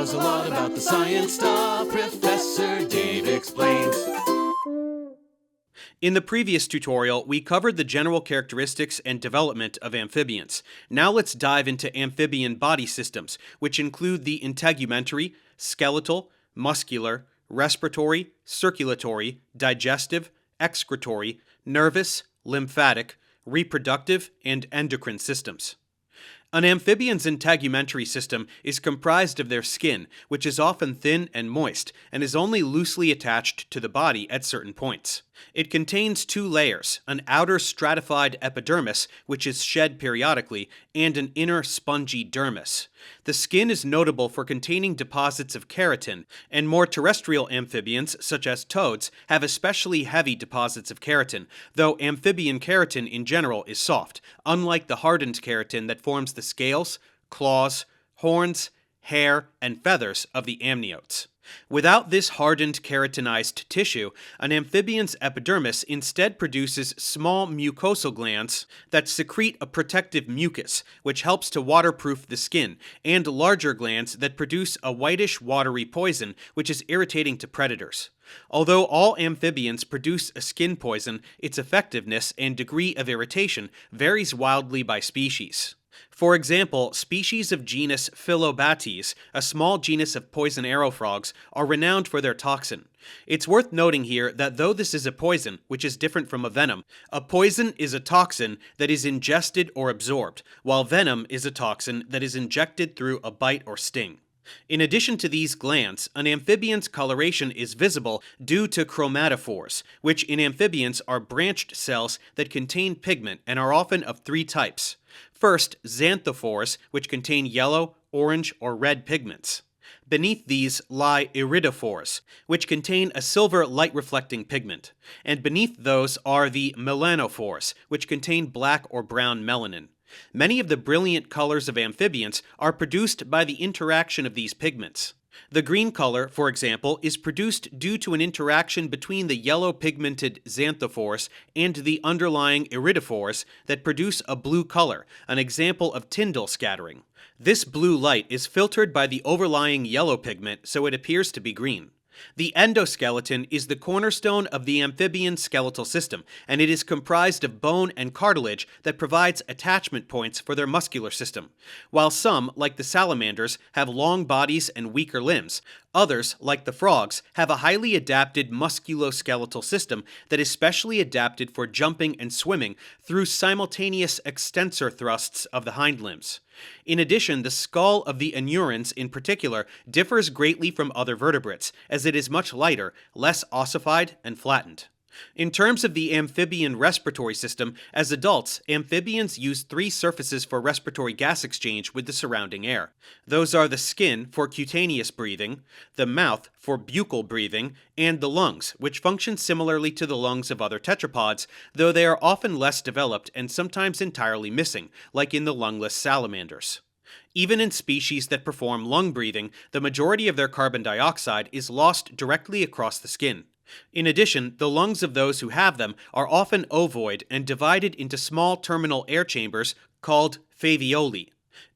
knows a lot about the science stuff. Professor Dave explains. In the previous tutorial, we covered the general characteristics and development of amphibians. Now let's dive into amphibian body systems, which include the integumentary, skeletal, muscular, respiratory, circulatory, digestive, excretory, nervous, lymphatic, reproductive, and endocrine systems. An amphibian's integumentary system is comprised of their skin, which is often thin and moist, and is only loosely attached to the body at certain points. It contains two layers, an outer stratified epidermis, which is shed periodically, and an inner spongy dermis. The skin is notable for containing deposits of keratin, and more terrestrial amphibians, such as toads, have especially heavy deposits of keratin, though amphibian keratin in general is soft, unlike the hardened keratin that forms the scales, claws, horns, hair, and feathers of the amniotes. Without this hardened keratinized tissue, an amphibian's epidermis instead produces small mucosal glands that secrete a protective mucus, which helps to waterproof the skin, and larger glands that produce a whitish watery poison, which is irritating to predators. Although all amphibians produce a skin poison, its effectiveness and degree of irritation varies wildly by species. For example, species of genus Philobates, a small genus of poison arrow frogs, are renowned for their toxin. It's worth noting here that though this is a poison, which is different from a venom, a poison is a toxin that is ingested or absorbed, while venom is a toxin that is injected through a bite or sting. In addition to these glands, an amphibian's coloration is visible due to chromatophores, which in amphibians are branched cells that contain pigment and are often of three types. First, xanthophores, which contain yellow, orange, or red pigments. Beneath these lie iridophores, which contain a silver light-reflecting pigment. And beneath those are the melanophores, which contain black or brown melanin. Many of the brilliant colors of amphibians are produced by the interaction of these pigments. The green color, for example, is produced due to an interaction between the yellow pigmented xanthophores and the underlying iridophores that produce a blue color, an example of Tyndall scattering. This blue light is filtered by the overlying yellow pigment, so it appears to be green. The endoskeleton is the cornerstone of the amphibian skeletal system, and it is comprised of bone and cartilage that provides attachment points for their muscular system. While some, like the salamanders, have long bodies and weaker limbs, others, like the frogs, have a highly adapted musculoskeletal system that is specially adapted for jumping and swimming through simultaneous extensor thrusts of the hind limbs. In addition, the skull of the anurans in particular differs greatly from other vertebrates, as it is much lighter, less ossified, and flattened. In terms of the amphibian respiratory system, as adults, amphibians use three surfaces for respiratory gas exchange with the surrounding air. Those are the skin for cutaneous breathing, the mouth for buccal breathing, and the lungs, which function similarly to the lungs of other tetrapods, though they are often less developed and sometimes entirely missing, like in the lungless salamanders. Even in species that perform lung breathing, the majority of their carbon dioxide is lost directly across the skin. In addition, the lungs of those who have them are often ovoid and divided into small terminal air chambers called faveoli.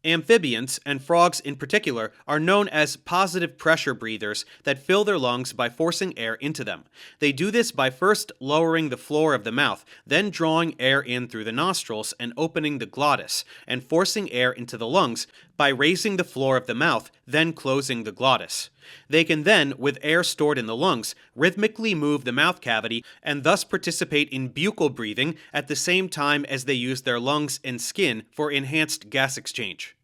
Amphibians, and frogs in particular, are known as positive pressure breathers that fill their lungs by forcing air into them. They do this by first lowering the floor of the mouth, then drawing air in through the nostrils and opening the glottis, and forcing air into the lungs by raising the floor of the mouth, then closing the glottis. They can then, with air stored in the lungs, rhythmically move the mouth cavity and thus participate in buccal breathing at the same time as they use their lungs and skin for enhanced gas exchange.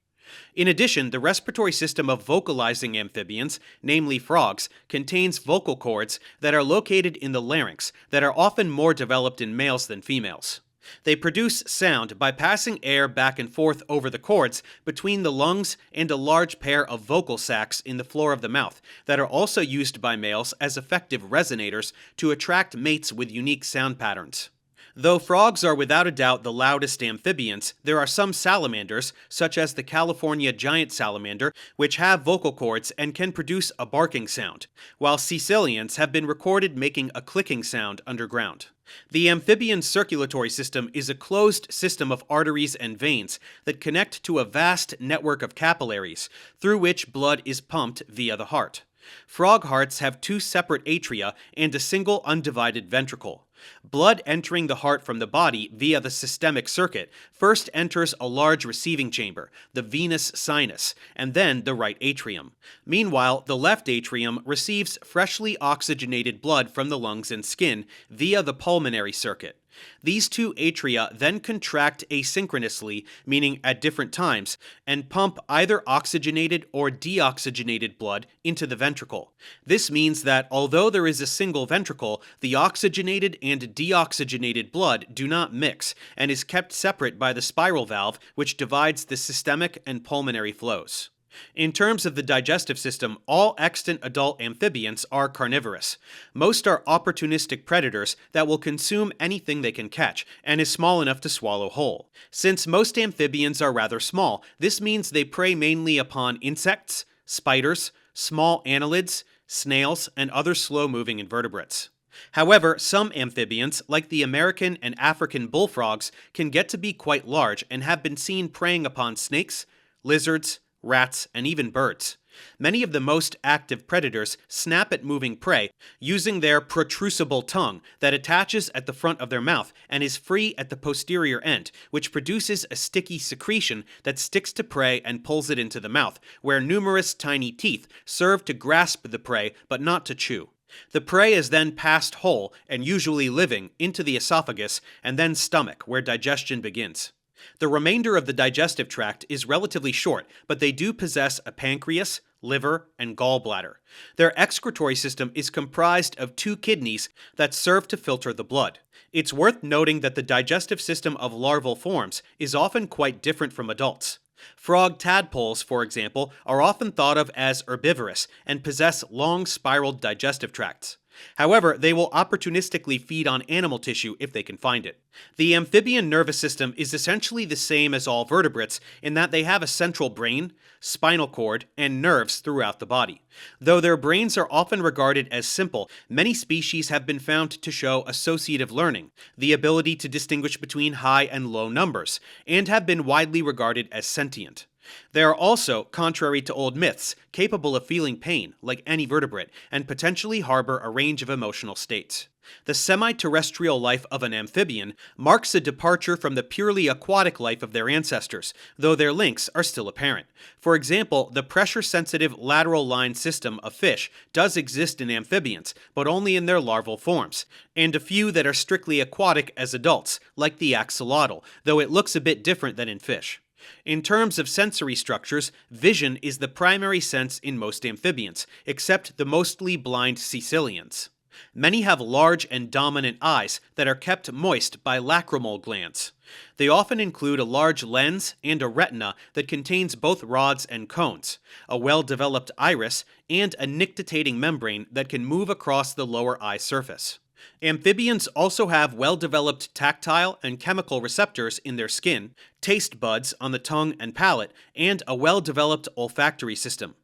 In addition, the respiratory system of vocalizing amphibians, namely frogs, contains vocal cords that are located in the larynx that are often more developed in males than females. They produce sound by passing air back and forth over the cords between the lungs and a large pair of vocal sacs in the floor of the mouth that are also used by males as effective resonators to attract mates with unique sound patterns. Though frogs are without a doubt the loudest amphibians, there are some salamanders, such as the California giant salamander, which have vocal cords and can produce a barking sound, while caecilians have been recorded making a clicking sound underground. The amphibian circulatory system is a closed system of arteries and veins that connect to a vast network of capillaries, through which blood is pumped via the heart. Frog hearts have two separate atria and a single undivided ventricle. Blood entering the heart from the body via the systemic circuit first enters a large receiving chamber, the venous sinus, and then the right atrium. Meanwhile, the left atrium receives freshly oxygenated blood from the lungs and skin via the pulmonary circuit. These two atria then contract asynchronously, meaning at different times, and pump either oxygenated or deoxygenated blood into the ventricle. This means that although there is a single ventricle, the oxygenated and deoxygenated blood do not mix and is kept separate by the spiral valve, which divides the systemic and pulmonary flows. In terms of the digestive system, all extant adult amphibians are carnivorous. Most are opportunistic predators that will consume anything they can catch, and is small enough to swallow whole. Since most amphibians are rather small, this means they prey mainly upon insects, spiders, small annelids, snails, and other slow-moving invertebrates. However, some amphibians, like the American and African bullfrogs, can get to be quite large and have been seen preying upon snakes, lizards, rats, and even birds. Many of the most active predators snap at moving prey using their protrusible tongue that attaches at the front of their mouth and is free at the posterior end, which produces a sticky secretion that sticks to prey and pulls it into the mouth, where numerous tiny teeth serve to grasp the prey but not to chew. The prey is then passed whole, and usually living, into the esophagus and then stomach, where digestion begins. The remainder of the digestive tract is relatively short, but they do possess a pancreas, liver, and gallbladder. Their excretory system is comprised of two kidneys that serve to filter the blood. It's worth noting that the digestive system of larval forms is often quite different from adults. Frog tadpoles, for example, are often thought of as herbivorous and possess long spiraled digestive tracts. However, they will opportunistically feed on animal tissue if they can find it. The amphibian nervous system is essentially the same as all vertebrates in that they have a central brain, spinal cord, and nerves throughout the body. Though their brains are often regarded as simple, many species have been found to show associative learning, the ability to distinguish between high and low numbers, and have been widely regarded as sentient. They are also, contrary to old myths, capable of feeling pain, like any vertebrate, and potentially harbor a range of emotional states. The semi-terrestrial life of an amphibian marks a departure from the purely aquatic life of their ancestors, though their links are still apparent. For example, the pressure-sensitive lateral line system of fish does exist in amphibians, but only in their larval forms, and a few that are strictly aquatic as adults, like the axolotl, though it looks a bit different than in fish. In terms of sensory structures, vision is the primary sense in most amphibians, except the mostly blind caecilians. Many have large and dominant eyes that are kept moist by lacrimal glands. They often include a large lens and a retina that contains both rods and cones, a well-developed iris, and a nictitating membrane that can move across the lower eye surface. Amphibians also have well-developed tactile and chemical receptors in their skin, taste buds on the tongue and palate, and a well-developed olfactory system.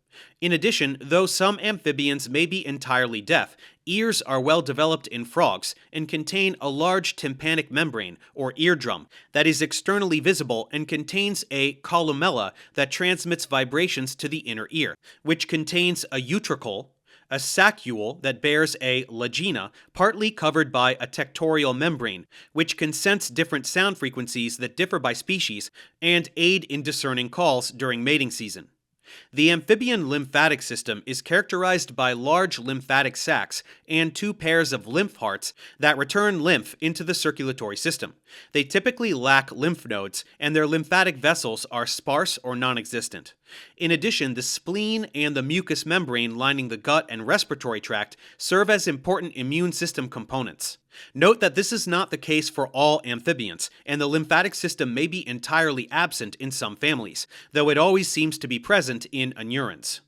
In addition, though some amphibians may be entirely deaf, ears are well developed in frogs and contain a large tympanic membrane, or eardrum, that is externally visible and contains a columella that transmits vibrations to the inner ear, which contains a utricle, a saccule that bears a lagina partly covered by a tectorial membrane, which can sense different sound frequencies that differ by species and aid in discerning calls during mating season. The amphibian lymphatic system is characterized by large lymphatic sacs and two pairs of lymph hearts that return lymph into the circulatory system. They typically lack lymph nodes, and their lymphatic vessels are sparse or non-existent. In addition, the spleen and the mucous membrane lining the gut and respiratory tract serve as important immune system components. Note that this is not the case for all amphibians, and the lymphatic system may be entirely absent in some families, though it always seems to be present in anurans.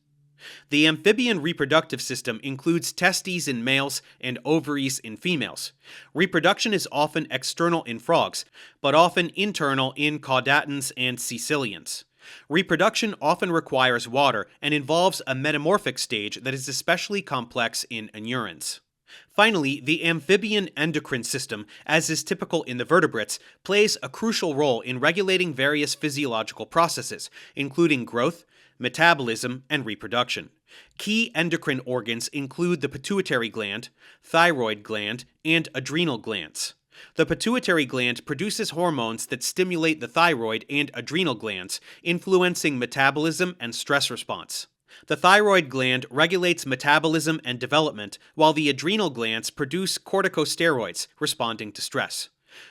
The amphibian reproductive system includes testes in males and ovaries in females. Reproduction is often external in frogs, but often internal in caudatins and caecilians. Reproduction often requires water and involves a metamorphic stage that is especially complex in anurans. Finally, the amphibian endocrine system, as is typical in the vertebrates, plays a crucial role in regulating various physiological processes, including growth, metabolism, and reproduction. Key endocrine organs include the pituitary gland, thyroid gland, and adrenal glands. The pituitary gland produces hormones that stimulate the thyroid and adrenal glands, influencing metabolism and stress response. The thyroid gland regulates metabolism and development, while the adrenal glands produce corticosteroids, responding to stress.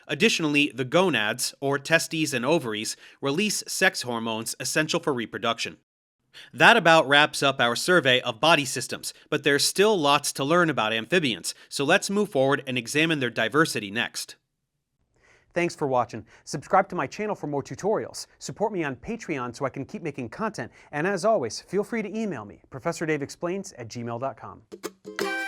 Additionally, the gonads, or testes and ovaries, release sex hormones essential for reproduction. That about wraps up our survey of body systems, but there's still lots to learn about amphibians, so let's move forward and examine their diversity next. Thanks for watching. Subscribe to my channel for more tutorials. Support me on Patreon so I can keep making content. And as always, feel free to email me, ProfessorDaveExplains@gmail.com.